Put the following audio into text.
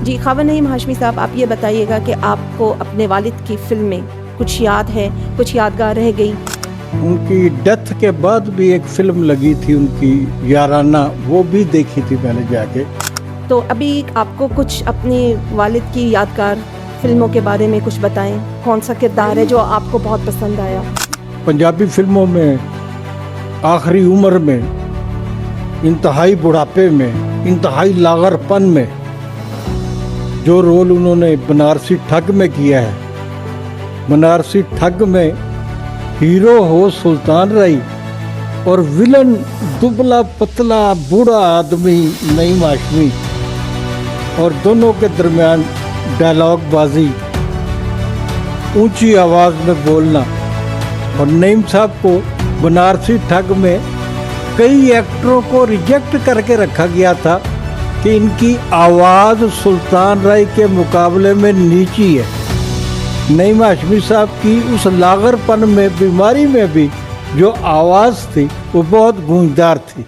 जी, ख़वार नईम हाशमी साहब, आप ये बताइएगा कि आपको अपने वालिद की फ़िल्में कुछ याद है, कुछ यादगार रह गई? उनकी डेथ के बाद भी एक फिल्म लगी थी उनकी याराना, वो भी देखी थी मैंने जाके। तो अभी आपको कुछ अपनी वालिद की यादगार फ़िल्मों के बारे में कुछ बताएं। कौन सा किरदार है जो आपको बहुत पसंद आया? पंजाबी फिल्मों में आखिरी उम्र में, इंतहाई बुढ़ापे में, इंतहाई लागरपन में जो रोल उन्होंने बनारसी ठग में किया है, बनारसी ठग में हीरो हो सुल्तान राय और विलन दुबला पतला बूढ़ा आदमी नईम हाशमी, और दोनों के दरमियान डायलॉग बाजी, ऊंची आवाज़ में बोलना। और नईम साहब को बनारसी ठग में कई एक्टरों को रिजेक्ट करके रखा गया था कि इनकी आवाज़ सुल्तान राय के मुकाबले में नीची है। नईम हाशमी साहब की उस लागरपन में, बीमारी में भी जो आवाज़ थी वो बहुत गूंजदार थी।